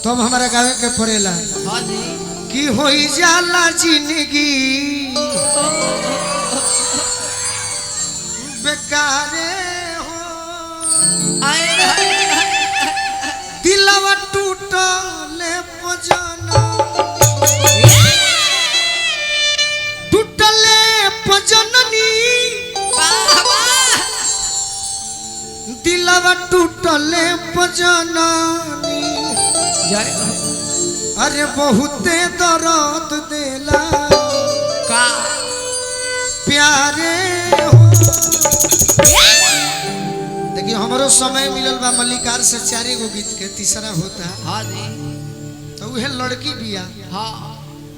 तब हमारा गावे के पड़ेला हाँ जी कि होई जाला जिंदगी बेकारे हो दिलवा टूटले पजना टूटले पजननी दिलवा टूटले पजननी अरे बहुते दर्द देला का प्यारे हो। देखिए हमारो समय मिलल बा मल्लिकार से 4 गो गीत के तीसरा होता हाँ जी तो वह लड़की बिया हाँ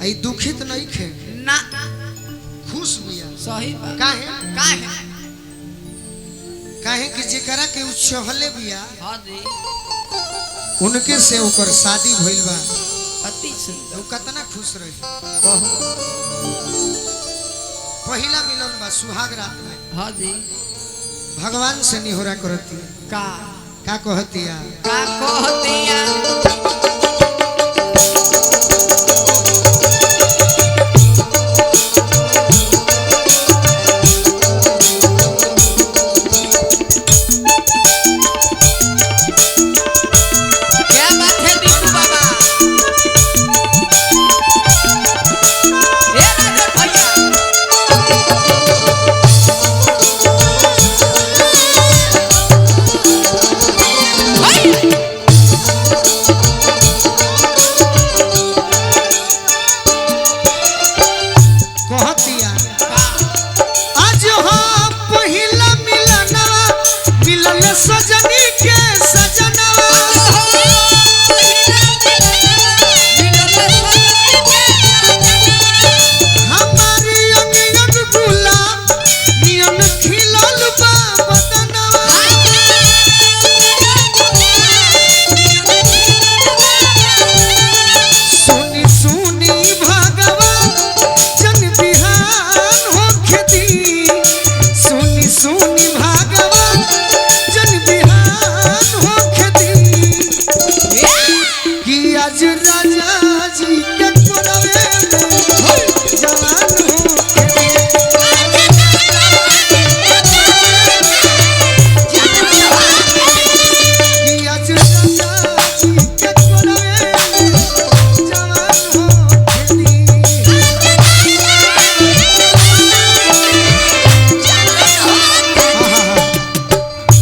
आई दुखित नहीं खे ना खुश बिया सही बात काहे काहे काहे कि जेकरा के उछहले बिया हाँ जी उनके से ओकर शादी भइल बा अति सुंदर वो कितना खुश रही बहुत पहला मिलन बा सुहाग रात में हाँ जी भगवान से निहोरा करती का कहतिया का कहतिया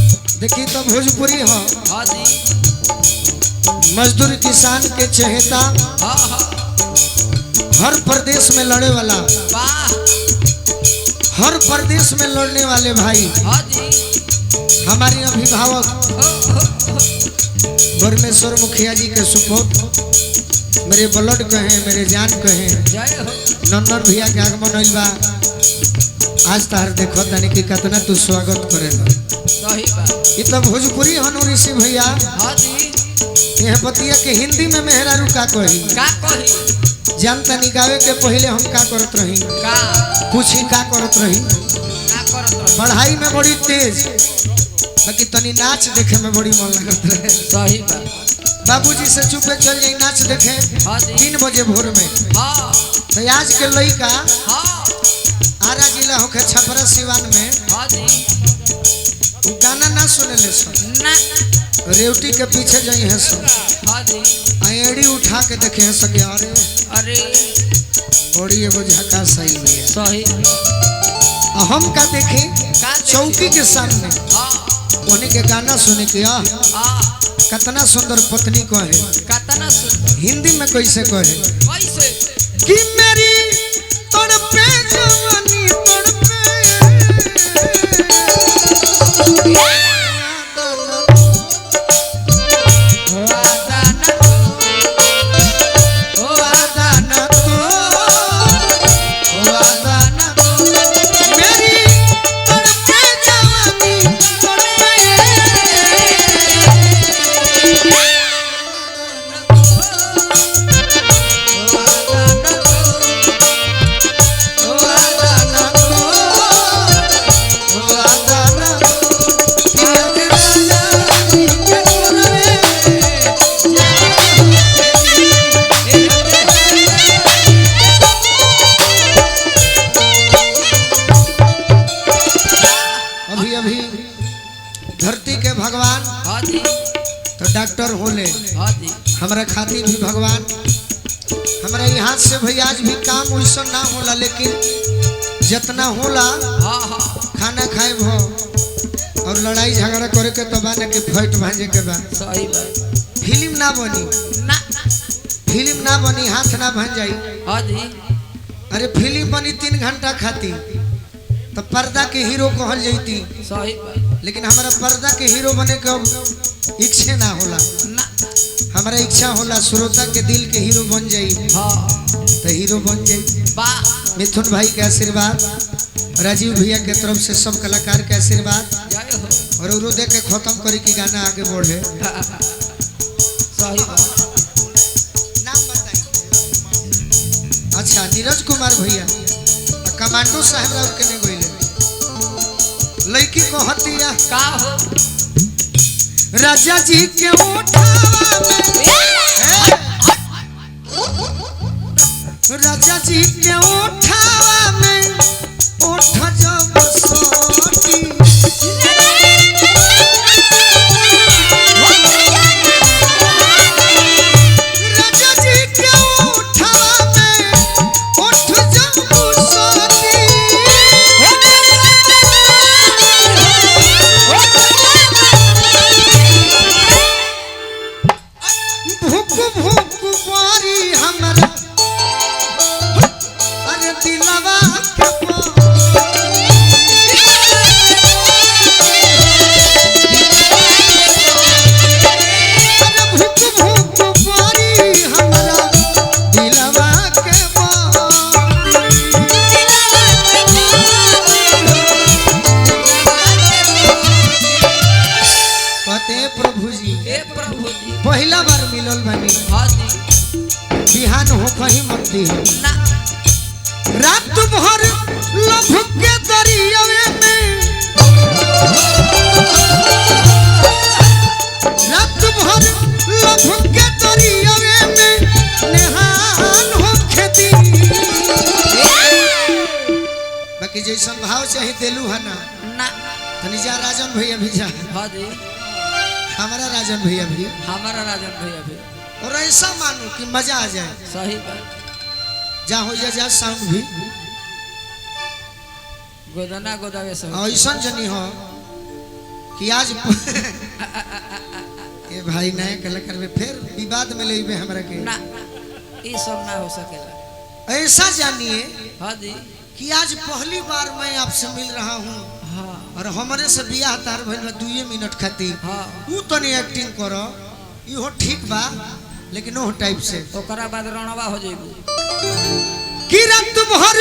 भोजपुरी हो हाँ जी मजदूर किसान के चहेता हाँ हर प्रदेश में लड़े वाला वाह हर प्रदेश में लड़ने वाले भाई हाँ जी हमारे अभिभावक परमेश्वर मुखिया जी के सुपुत्र मेरे ब्लड कहें मेरे जान कहें जय हो नंदन भैया के आगमन होइल बा आज तार देखो तनी कि कितना तू स्वागत करेला सही बात ये तो भोजपुरी हनु ऋषि भैया हाँ जी यह बतिया के हिंदी में मेहरारू का कही का कही जानता निकावे के पहले हम का करत रही का पूछी का करत रही का करत रहो पढ़ाई में बड़ी तेज बाकी तनी नाच देखे में बड़ी मन लगत रहे सही बात बाबूजी से चुपे चल जाई नाच देखे हाँ जी 3 बजे भोर में हाँ तो आज के लइका हाँ आरा जिला होके छपरा सिवान में हाँ जी गाना ना सुने ले सो ना रेवटी के पीछे जाई है सो हाँ जी एड़ी उठा के देखे हैं सके अरे अरे बड़ी एगो झका सही है सही हम का देखे का चौकी के सामने हाँ उन्हीं के गाना सुने के हाँ कितना सुंदर पत्नी कहे कितना सुंदर हिंदी में कैसे कहे कैसे कि मेरी तड़पे जवानी हाँ जी हमरा खातिर भी भगवान हमरा यहाँ से भैया आज भी काम वैसा ना होला, लेकिन जितना होला हाँ हाँ खाना खाए भो और लड़ाई झगड़ा करे के तो बाने के फट भांजे के बा। सही बात फिल्म ना बनी, ना फिल्म ना बनी, हाथ ना भांज जाई। हाँ जी अरे फिल्म बनी 3 घंटा खाती तो पर्दा के हीरो कहल जैती, सही बात लेकिन हमारा पर्दा के हीरो बने के इच्छा ना होला। ना हमारा इच्छा होला श्रोता के दिल के हीरो बन जाई, हाँ तो हीरो बन जाई। वाह मिथुन भाई के आशीर्वाद, राजीव भैया के तरफ से सब कलाकार के आशीर्वाद, जय हो और उरो देख के खत्म करी कि गाना आगे बढ़े। सही बात नाम बताई। अच्छा नीरज कुमार भैया कमांडो साहब राउर के ने गइले लड़की को हतिया का हो राजा जी के उठावा में राजा जी के उठावा में उठ जब सोती राजा जी के उठावा में उठ जब सोती भूख भूख बारी हमरा अरे दिलवा के अरे भूख भूख बारी हमरा दिलवा के कहते प्रभु जी हे प्रभु जी पहला बार मिलल बानी, हाँ जी बिहान हो कहीं मत दी ना रात भर लभ के दरियावे में रात भर लभ के दरियावे में नेहान हो खेती बाकी जैसन भाव चाहे देलू है ना ना तनी जा राजन भैया भी जा, हाँ जी हमारा राजन भैया भी, हमारा राजन भैया भी और ऐसा मानो कि मजा आ जाए। सही बात जा हो जा साउंड भी गोदना गोदावे सब ऐसा जनी हो कि आज ये भाई नए कलाकार में फिर विवाद में ले हमरा के ना ये सब ना हो सकेला। ऐसा जानिए हाँ जी कि आज पहली बार मैं आपसे मिल रहा हूँ हाँ और हमारे से बियाह तार भइल बा 2 मिनट खातिर, हाँ तू तनी एक्टिंग करो इहो ठीक बा, लेकिन ओ टाइप से ओकरा बाद रणवा हो जाइबू कि रात भर